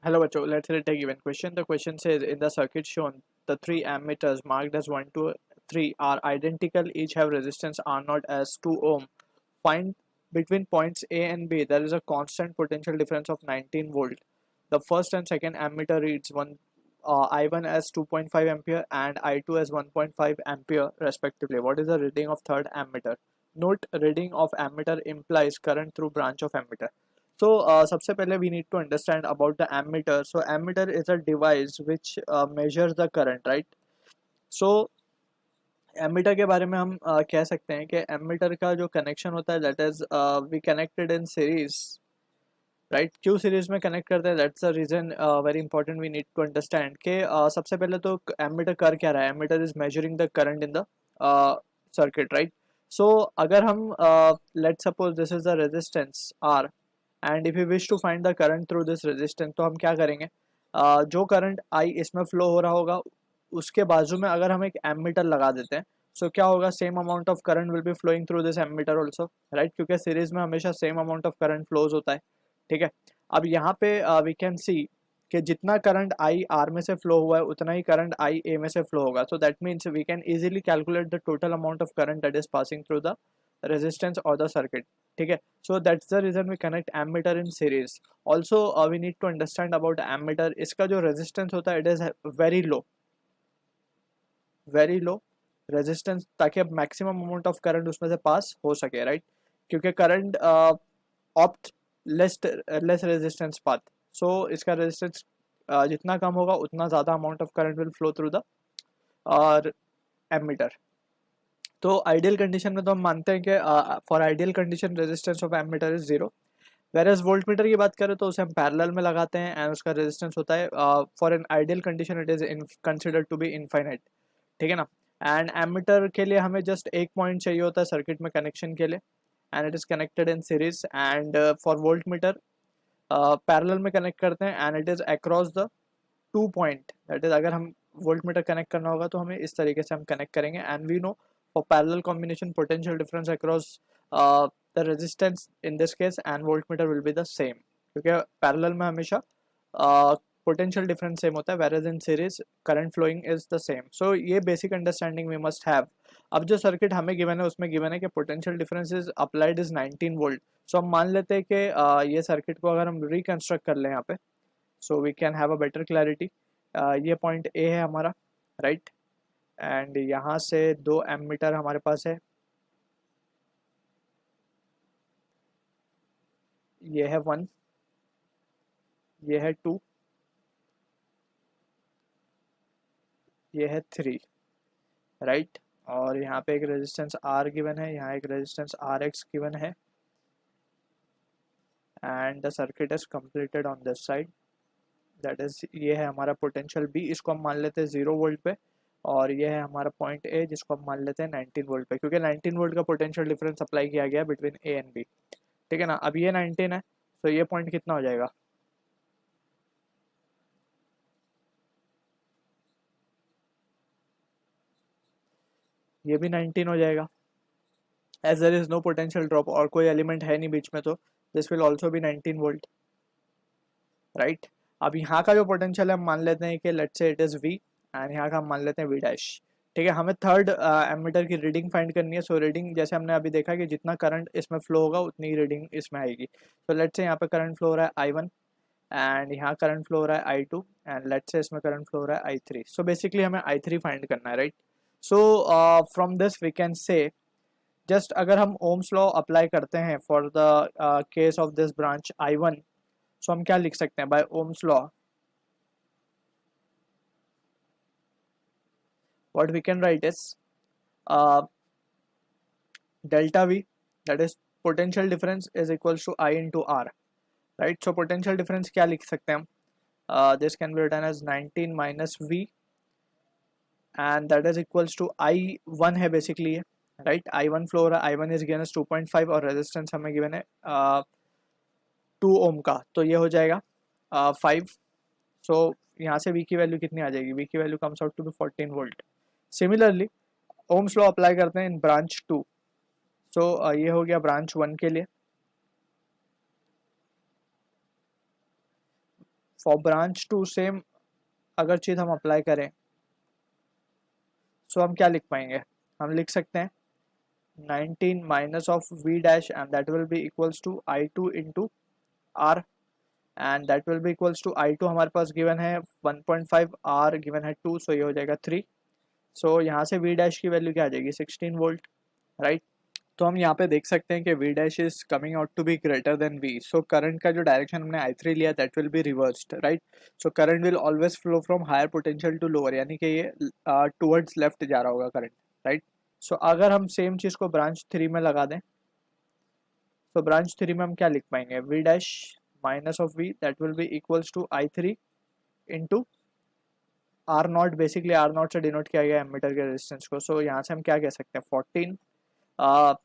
Hello, Bacho. Let's take a given question. The question says in the circuit shown, the three ammeters marked as 1, 2, 3 are identical. Each have resistance R naught as 2 ohm. Find between points A and B there is a constant potential difference of 19 volt. The first and second ammeter reads I1 as 2.5 ampere and I2 as 1.5 ampere respectively. What is the reading of third ammeter? Note reading of ammeter implies current through branch of ammeter. So सबसे पहले we need to understand about the ammeter. So ammeter is a device which measures the current, right? So ammeter के बारे में हम कह सकते हैं कि एमीटर का जो कनेक्शन होता है that is we connected in series, right? क्यों सीरीज में कनेक्ट करते हैं, that's the reason very important we need to understand कि सबसे पहले तो एमीटर कर क्या रहा है, ammeter is measuring the current in the circuit, right? So अगर हम let suppose this is the resistance R and if you wish to find the current through this resistance, तो हम क्या करेंगे, जो करंट आई इसमें फ्लो हो रहा होगा उसके बाजू में अगर हम एक एमीटर लगा देते हैं, सो क्या होगा, same amount of current will be flowing through this ammeter also, right? क्योंकि सीरीज में हमेशा same amount of current flows होता है, ठीक है? अब यहाँ पे वी कैन सी कि जितना करंट आई आर में से फ्लो हुआ है उतना ही करंट आई ए में से फ्लो होगा, so that means we can easily calculate the total amount of current that is passing through the resistance और द सर्किट, ठीक है? So that's the reason we connect ammeter in series. Also we need to understand about ammeter, इसका जो resistance होता है it is very low, very low resistance, ताकि अब maximum amount of current उसमें से पास हो सके, राइट? क्योंकि current opt less less resistance path, so इसका रेजिस्टेंस जितना कम होगा उतना ज़्यादा amount of current will flow through the और एमीटर. तो आइडियल कंडीशन में तो हम मानते हैं कि for ideal condition resistance of ammeter is zero. Whereas voltmeter की बात करें तो उसे हम पैरेलल में लगाते हैं एंड उसका रेजिस्टेंस होता है for an ideal condition it is considered to be infinite, ठीक है ना? एंड एमीटर के लिए हमें जस्ट एक पॉइंट चाहिए होता है सर्किट में कनेक्शन के लिए and it is connected in series. And for volt meter parallel में कनेक्ट करते हैं and it is across the two point, that is अगर हम वोल्ट मीटर कनेक्ट करना होगा तो हमें इस तरीके से हम कनेक्ट करेंगे. And we know for parallel combination potential difference across the resistance in this case and voltmeter will be the same, क्योंकि पैरेलल में हमेशा पोटेंशियल डिफरेंस सेम होता है, whereas in series current flowing is the same. So ये basic understanding we must have. अब जो circuit हमें given है उसमें गिवन है कि potential difference is applied is 19 volt. So हम मान लेते हैं कि ये सर्किट को अगर हम रिकंस्ट्रक्ट कर लें यहाँ पे, so we can have a better clarity. ये पॉइंट ए है हमारा, राइट? एंड यहाँ से दो एमीटर हमारे पास है, ये है 1, ये है 2, ये है 3, राइट? और यहाँ पे एक रेजिस्टेंस R गिवन है, यहाँ एक रेजिस्टेंस RX गिवन है and the circuit is completed on this side, that is ये है हमारा पोटेंशियल B, इसको हम मान लेते हैं 0 वोल्ट पे, और ये है हमारा पॉइंट A जिसको हम मान लेते हैं 19 वोल्ट पे, क्योंकि 19 वोल्ट का पोटेंशियल डिफरेंस अप्लाई किया गया बिटवीन A एंड B, ठीक है ना? अब ये 19 है, तो ये पॉइंट कितना हो जाएगा, ये भी 19 हो जाएगा, as there is no potential drop और कोई एलिमेंट है नहीं बीच में, तो this will also be 19 volt, right? अब यहाँ का जो पोटेंशियल है हम मान लेते हैं कि let's say it is V and यहाँ का हम मान लेते हैं V डैश, ठीक है? हमें थर्ड एमीटर की रीडिंग फाइंड करनी है. सो रीडिंग जैसे हमने अभी देखा कि जितना करंट इसमें फ्लो होगा उतनी ही रीडिंग इसमें आएगी. तो लेट्स से यहाँ पे करंट फ्लो हो रहा है I1 एंड यहाँ करंट फ्लो हो रहा है I2 एंड लेट्स से इसमें करंट फ्लो हो रहा है I3. सो बेसिकली हमें I3 फाइंड करना है, right? So from this we can say just अगर हम ओम्स लॉ अप्लाई करते हैं for the case of this branch I1, so हम क्या लिख सकते हैं, by Ohm's law what we can write is uh, delta V, that is potential difference is equals to I into R, right? So potential difference क्या लिख सकते हैं हम, this can be written as 19 minus V and that is equals to I1 है basically ये, right? I1 flow हो रहा है, I1 is given as 2.5 और रेजिस्टेंस हमें गिवन है 2 ओम का, तो ये हो जाएगा 5. सो यहाँ से V की वैल्यू कितनी आ जाएगी, V की value comes out to be 14 volt. Similarly Ohm's law apply करते हैं इन ब्रांच 2. सो ये हो गया ब्रांच 1 के लिए. फॉर ब्रांच टू सेम अगर चीज़ हम अप्लाई करें सो हम क्या लिख पाएंगे, हम लिख सकते हैं 19 minus of V dash and that will be equals to I two into R and that will be equals to I two हमारे पास गिवन है 1.5, आर गिवन है 2, सो ये हो जाएगा 3। सो यहाँ से वी डैश की वैल्यू क्या आ जाएगी 16 वोल्ट, राइट। तो हम यहाँ पे देख सकते हैं कि V dash is coming out to be greater than V, so current का जो डायरेक्शन हमने I3 लिया that will be reversed, right. So current will always flow from higher potential to lower, यानी कि ये टुवर्ड्स लेफ्ट जा रहा होगा करंट, राइट। सो अगर हम सेम चीज़ को ब्रांच 3 में लगा दें तो ब्रांच 3 में हम क्या लिख पाएंगे, V dash minus of V that will be equals to I3 into R not, basically R not से डिनोट किया गया एमीटर के रेजिस्टेंस को। सो यहाँ से हम क्या कह सकते हैं 14,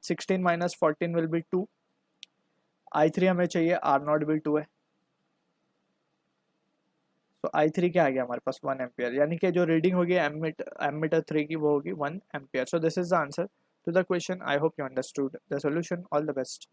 16 माइनस 14 विल बी 2, I3 हमें चाहिए, आर नॉट भी 2 है, तो I3 क्या आ गया हमारे पास 1 एम्पियर, यानी कि जो रीडिंग होगी एमीटर 3 की वो होगी 1 ampere. So this is the answer to the question. I hope you understood the solution. All the best.